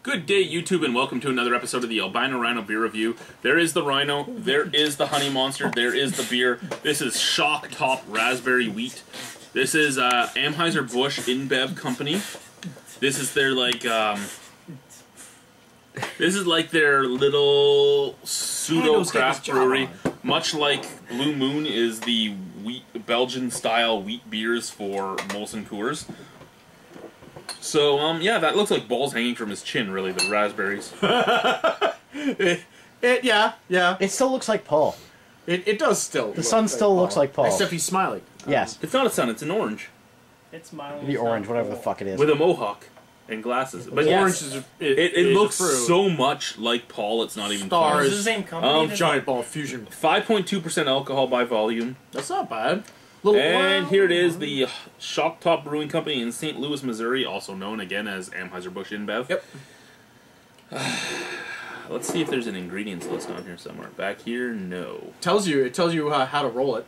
Good day, YouTube, and welcome to another episode of the Albino Rhino beer review. There is the Rhino, there is the Honey Monster, there is the beer. This is Shock Top Raspberry Wheat. This is Anheuser-Busch InBev Company. This is their this is like their little pseudo craft brewery. Much like Blue Moon is the Belgian style wheat beers for Molson Coors. So, yeah, that looks like balls hanging from his chin, really, the raspberries. Yeah. It still looks like Paul. It does still. The sun still looks like Paul. Except he's smiling. Yes. It's not a sun, it's an orange. It's smiling. The orange, whatever the fuck it is. With a mohawk and glasses. But orange yes, is it looks so much like Paul, it's not even Stars. Is this the same company? Giant Ball Fusion. 5.2% alcohol by volume. That's not bad. And here it is, the Shock Top Brewing Company in St. Louis, Missouri, also known again as Anheuser-Busch InBev. Yep. Let's see if there's an ingredients list on here somewhere. Back here, no. It tells you how to roll it.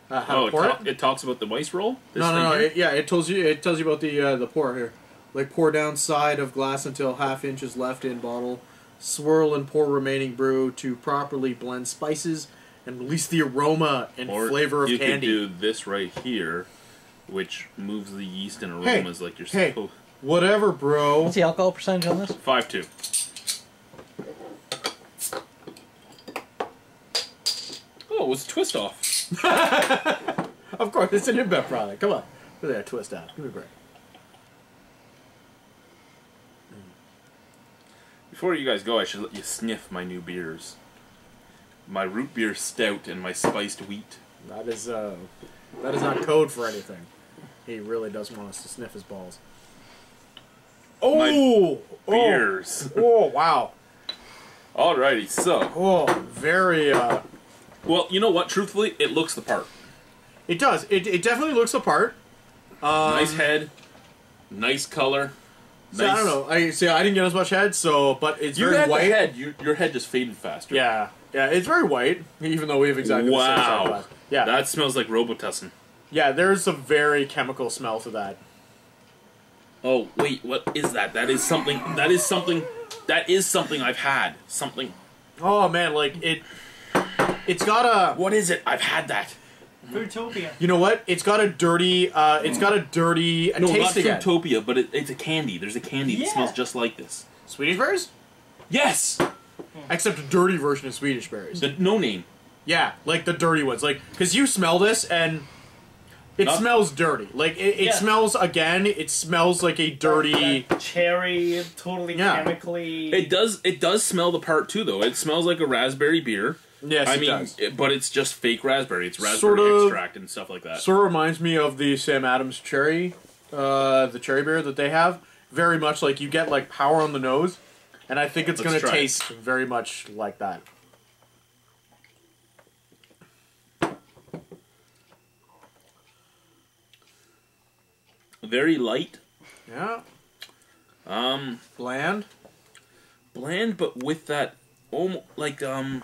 How to pour it. It talks about the Weiss roll? No. It tells you about the pour here. Like, pour down side of glass until ½ inch is left in bottle. Swirl and pour remaining brew to properly blend spices and release the aroma and flavor of candy. You could do this right here, which moves the yeast and aromas like you're supposed to. Whatever, bro. What's the alcohol percentage on this? 5.2. Oh, it was a twist off. Of course, it's an InBev product. Come on. Look at that twist out. Give me a break. Before you guys go, I should let you sniff my new beers. My root beer stout and my spiced wheat. That is not code for anything. He really does want us to sniff his balls. Oh! Beers. Oh, wow. Alrighty, so. Oh, very, Well, you know what? Truthfully, it looks the part. It does. It definitely looks the part. Nice head. Nice color. So I don't know. I didn't get as much head, but it's very white. The head. Your head just faded faster. Yeah, it's very white, even though we have exactly the same shot glass. Yeah, that smells like Robitussin. Yeah, there's a very chemical smell to that. Oh wait, what is that? That is something. That is something I've had. Something. Oh man, like it's got a. What is it? I've had that. Fruitopia. You know what? It's got a dirty. No, taste not again. Fruitopia, but it's a candy. There's a candy that smells just like this. Swedish berries? Yes. Except a dirty version of Swedish berries. The no name. Yeah, like the dirty ones. Like, because you smell this and it smells dirty. Like, it smells, again, it smells like a dirty... Like cherry, totally chemically... It does smell the part, too, though. It smells like a raspberry beer. Yes, it does. But it's just fake raspberry. It's raspberry extract and stuff like that. Sort of reminds me of the Sam Adams cherry, the cherry beer that they have. Very much like you get, like, power on the nose. And I think it's going to taste very much like that. Very light. Yeah. Bland, but with that, like, you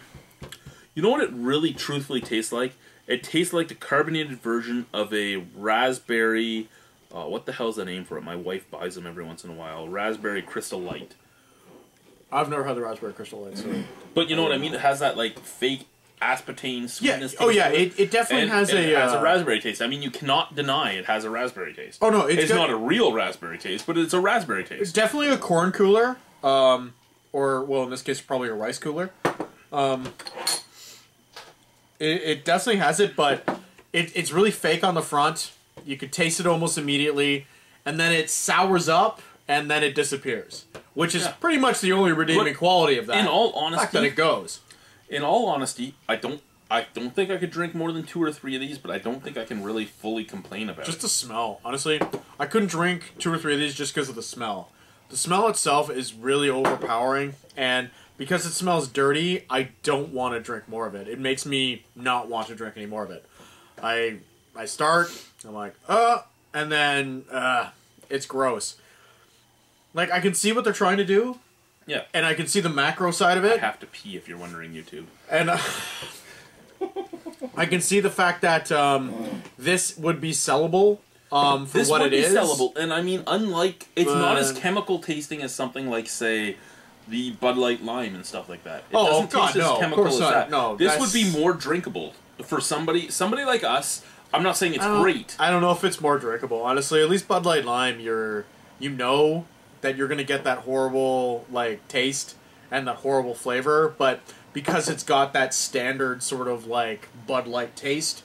know what it really truthfully tastes like? It tastes like the carbonated version of a raspberry, what the hell's the name for it? My wife buys them every once in a while. Raspberry Crystal Light. I've never had the Raspberry Crystal Light, so... But you know what I mean? It has that, like, fake aspartame sweetness taste. Oh yeah, it definitely has a... It has a raspberry taste. I mean, you cannot deny it has a raspberry taste. Oh no, it's not a real raspberry taste, but it's a raspberry taste. It's definitely a corn cooler, or, well, in this case, probably a rice cooler. It definitely has it, but it's really fake on the front. You could taste it almost immediately, and then it sours up, and then it disappears. Which is pretty much the only redeeming quality of that. In all honesty, the fact that it goes. In all honesty, I don't think I could drink more than 2 or 3 of these, but I don't think I can really fully complain about it. Just the smell. Honestly, I couldn't drink 2 or 3 of these just because of the smell. The smell itself is really overpowering, and because it smells dirty, I don't want to drink more of it. It makes me not want to drink any more of it. I start, I'm like, and then, it's gross. Like, I can see what they're trying to do. Yeah. And I can see the macro side of it. I have to pee if you're wondering, YouTube. And I can see the fact that this would be sellable for This what would it be is. sellable, and I mean, unlike it's not as But- chemical tasting as something like, say, the Bud Light Lime and stuff like that. It Oh, doesn't God, taste as no, of chemical course as not. that. No, this would be that's- more drinkable for somebody like us. I'm not saying it's great. I don't know if it's more drinkable. Honestly, at least Bud Light Lime, you know that you're gonna get that horrible like taste and that horrible flavor, but because it's got that standard sort of like Bud Light taste,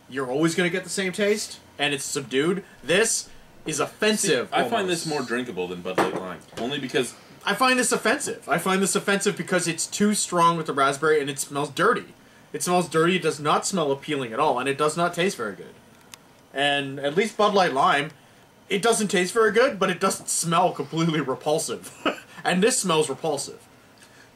you're always gonna get the same taste, and it's subdued. This is offensive. I find almost. this more drinkable than Bud Light Lime, only because I find this offensive. I find this offensive because it's too strong with the raspberry and it smells dirty. It smells dirty, it does not smell appealing at all, and it does not taste very good. And at least Bud Light Lime, it doesn't taste very good, but it doesn't smell completely repulsive. And this smells repulsive.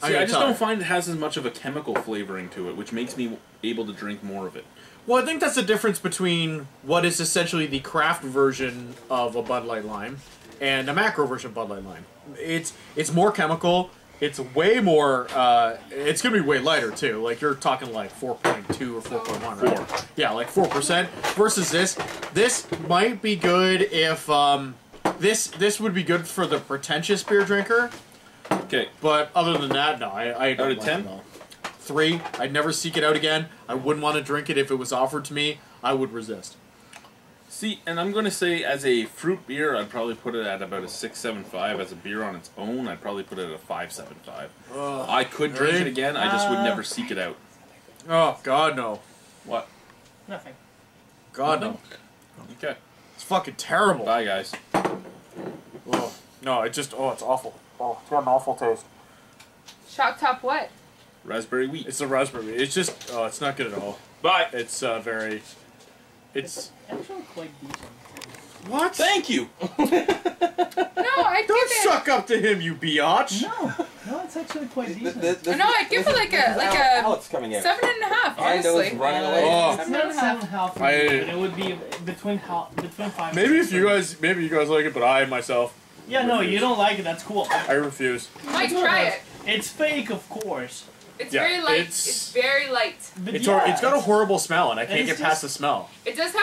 see, I just don't find it has as much of a chemical flavoring to it, which makes me able to drink more of it. Well, I think that's the difference between what is essentially the craft version of a Bud Light Lime and a macro version of Bud Light Lime. It's more chemical. It's way more. It's gonna be way lighter too. Like you're talking like 4.2 or 4.1, right? 4. Yeah, like 4% versus this. This might be good if this would be good for the pretentious beer drinker. Okay, But other than that, no. I don't Out of like 10? it at all. 3. I'd never seek it out again. I wouldn't want to drink it if it was offered to me. I would resist. see, and I'm going to say as a fruit beer, I'd probably put it at about a 6.75. As a beer on its own, I'd probably put it at a 5.75. I could drink really? it again. I just would never seek it out. Oh God, no. What? Nothing. God, no. Okay. It's fucking terrible. Bye, guys. Oh, no, it's awful. Oh, it's got an awful taste. Shock top what? Raspberry wheat. It's a raspberry. It's just, it's not good at all. Bye. It's it's Actually, quite decent. what? Thank you. No, I'd Don't give suck up to him, you biatch. No, it's actually quite decent. it. No, I'd give it like a Alex coming out. 7.5. Ryan's Honestly. running away. Oh. It's not 7.5, for me, I- but it would be between 5. Maybe and if you 6. guys like it, but I myself, Yeah, no, you don't like it. That's cool. I refuse. Might try it. It's fake, of course. It's Yeah, very light. it's- It's very light. But It's yeah, it's got a horrible smell, and I can't it's get past just- the smell. It does have